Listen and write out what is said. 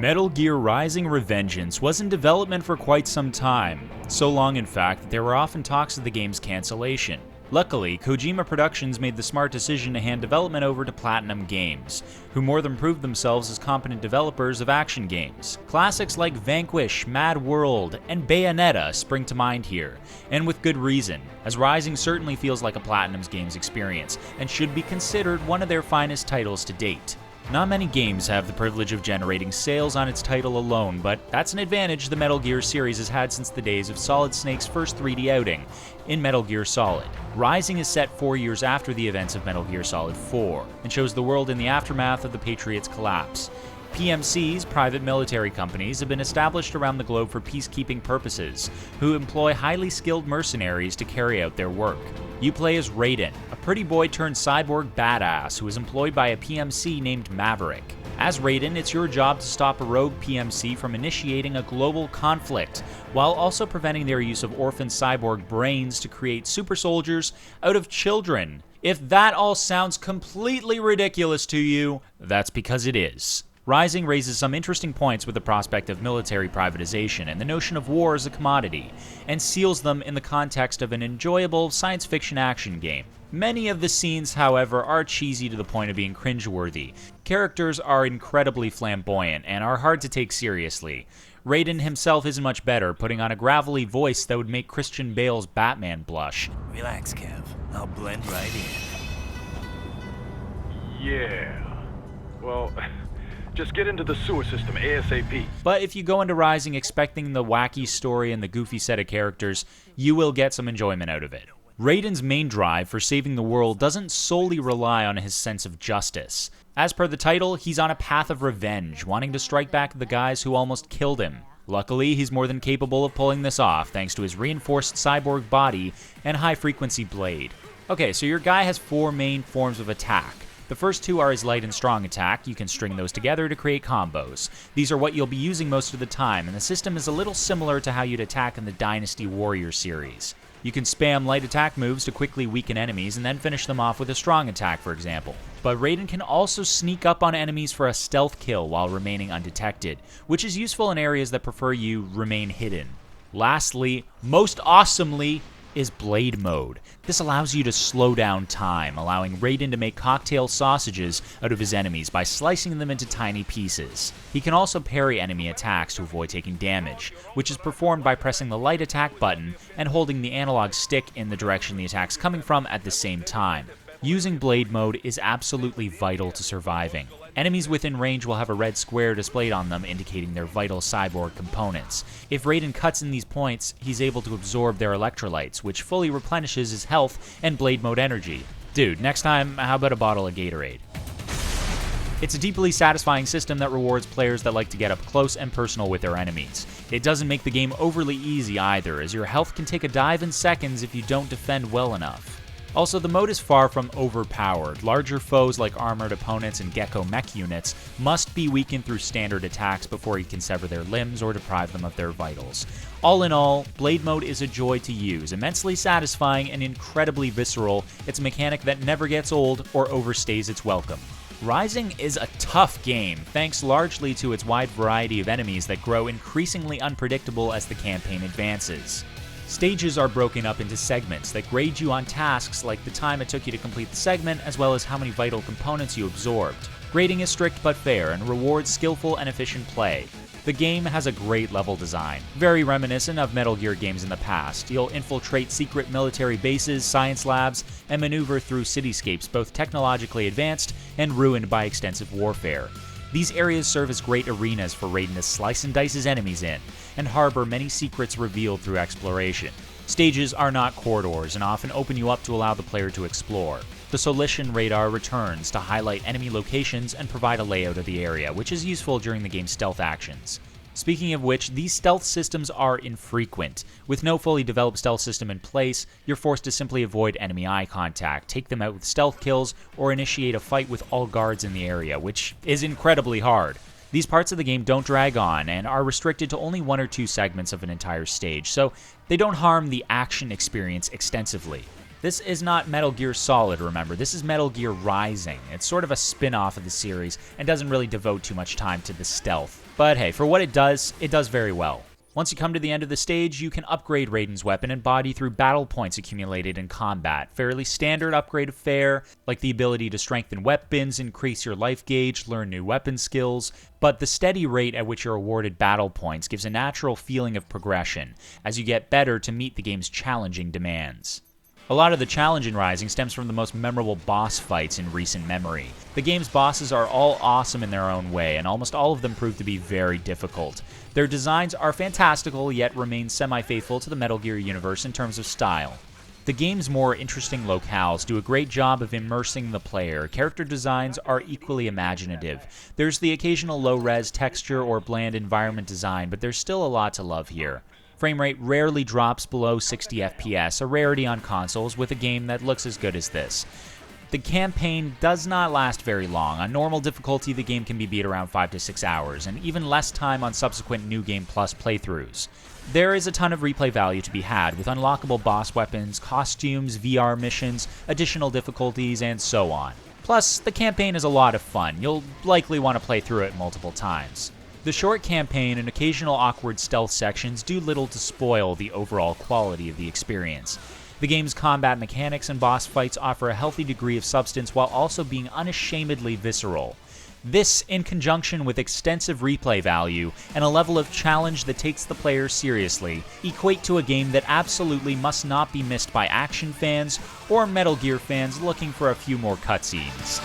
Metal Gear Rising: Revengeance was in development for quite some time, so long in fact that there were often talks of the game's cancellation. Luckily, Kojima Productions made the smart decision to hand development over to Platinum Games, who more than proved themselves as competent developers of action games. Classics like Vanquish, Mad World, and Bayonetta spring to mind here, and with good reason, as Rising certainly feels like a Platinum's games experience, and should be considered one of their finest titles to date. Not many games have the privilege of generating sales on its title alone, but that's an advantage the Metal Gear series has had since the days of Solid Snake's first 3D outing in Metal Gear Solid. Rising is set 4 years after the events of Metal Gear Solid 4, and shows the world in the aftermath of the Patriot's collapse. PMCs, private military companies, have been established around the globe for peacekeeping purposes, who employ highly skilled mercenaries to carry out their work. You play as Raiden, a pretty boy turned cyborg badass who is employed by a PMC named Maverick. As Raiden, it's your job to stop a rogue PMC from initiating a global conflict, while also preventing their use of orphan cyborg brains to create super soldiers out of children. If that all sounds completely ridiculous to you, that's because it is. Rising raises some interesting points with the prospect of military privatization and the notion of war as a commodity, and seals them in the context of an enjoyable science fiction action game. Many of the scenes, however, are cheesy to the point of being cringeworthy. Characters are incredibly flamboyant and are hard to take seriously. Raiden himself isn't much better, putting on a gravelly voice that would make Christian Bale's Batman blush. Relax, Kev. I'll blend right in. Yeah. Well, just get into the sewer system ASAP. But if you go into Rising expecting the wacky story and the goofy set of characters, you will get some enjoyment out of it. Raiden's main drive for saving the world doesn't solely rely on his sense of justice. As per the title, he's on a path of revenge, wanting to strike back at the guys who almost killed him. Luckily, he's more than capable of pulling this off thanks to his reinforced cyborg body and high-frequency blade. Okay, so your guy has 4 main forms of attack. The first 2 are his light and strong attack. You can string those together to create combos. These are what you'll be using most of the time, and the system is a little similar to how you'd attack in the Dynasty Warrior series. You can spam light attack moves to quickly weaken enemies and then finish them off with a strong attack, for example. But Raiden can also sneak up on enemies for a stealth kill while remaining undetected, which is useful in areas that prefer you remain hidden. Lastly, most awesomely, is Blade Mode. This allows you to slow down time, allowing Raiden to make cocktail sausages out of his enemies by slicing them into tiny pieces. He can also parry enemy attacks to avoid taking damage, which is performed by pressing the light attack button and holding the analog stick in the direction the attack's coming from at the same time. Using Blade Mode is absolutely vital to surviving. Enemies within range will have a red square displayed on them indicating their vital cyborg components. If Raiden cuts in these points, he's able to absorb their electrolytes, which fully replenishes his health and Blade Mode energy. Dude, next time, how about a bottle of Gatorade? It's a deeply satisfying system that rewards players that like to get up close and personal with their enemies. It doesn't make the game overly easy either, as your health can take a dive in seconds if you don't defend well enough. Also, the mode is far from overpowered. Larger foes like armored opponents and Gecko mech units must be weakened through standard attacks before you can sever their limbs or deprive them of their vitals. All in all, Blade Mode is a joy to use, immensely satisfying and incredibly visceral. It's a mechanic that never gets old or overstays its welcome. Rising is a tough game, thanks largely to its wide variety of enemies that grow increasingly unpredictable as the campaign advances. Stages are broken up into segments that grade you on tasks like the time it took you to complete the segment, as well as how many vital components you absorbed. Grading is strict but fair and rewards skillful and efficient play. The game has a great level design, very reminiscent of Metal Gear games in the past. You'll infiltrate secret military bases, science labs, and maneuver through cityscapes both technologically advanced and ruined by extensive warfare. These areas serve as great arenas for Raiden to slice and dice his enemies in, and harbor many secrets revealed through exploration. Stages are not corridors and often open you up to allow the player to explore. The Solition radar returns to highlight enemy locations and provide a layout of the area, which is useful during the game's stealth actions. Speaking of which, these stealth systems are infrequent. With no fully developed stealth system in place, you're forced to simply avoid enemy eye contact, take them out with stealth kills, or initiate a fight with all guards in the area, which is incredibly hard. These parts of the game don't drag on and are restricted to only 1 or 2 segments of an entire stage, so they don't harm the action experience extensively. This is not Metal Gear Solid, remember. This is Metal Gear Rising. It's sort of a spin-off of the series and doesn't really devote too much time to the stealth. But hey, for what it does very well. Once you come to the end of the stage, you can upgrade Raiden's weapon and body through battle points accumulated in combat. Fairly standard upgrade fare, like the ability to strengthen weapons, increase your life gauge, learn new weapon skills, but the steady rate at which you're awarded battle points gives a natural feeling of progression, as you get better to meet the game's challenging demands. A lot of the challenge in Rising stems from the most memorable boss fights in recent memory. The game's bosses are all awesome in their own way, and almost all of them prove to be very difficult. Their designs are fantastical, yet remain semi-faithful to the Metal Gear universe in terms of style. The game's more interesting locales do a great job of immersing the player. Character designs are equally imaginative. There's the occasional low-res texture or bland environment design, but there's still a lot to love here. Frame rate rarely drops below 60 FPS, a rarity on consoles with a game that looks as good as this. The campaign does not last very long. On normal difficulty, the game can be beat around 5 to 6 hours, and even less time on subsequent New Game Plus playthroughs. There is a ton of replay value to be had, with unlockable boss weapons, costumes, VR missions, additional difficulties, and so on. Plus, the campaign is a lot of fun. You'll likely want to play through it multiple times. The short campaign and occasional awkward stealth sections do little to spoil the overall quality of the experience. The game's combat mechanics and boss fights offer a healthy degree of substance while also being unashamedly visceral. This, in conjunction with extensive replay value and a level of challenge that takes the player seriously, equate to a game that absolutely must not be missed by action fans or Metal Gear fans looking for a few more cutscenes.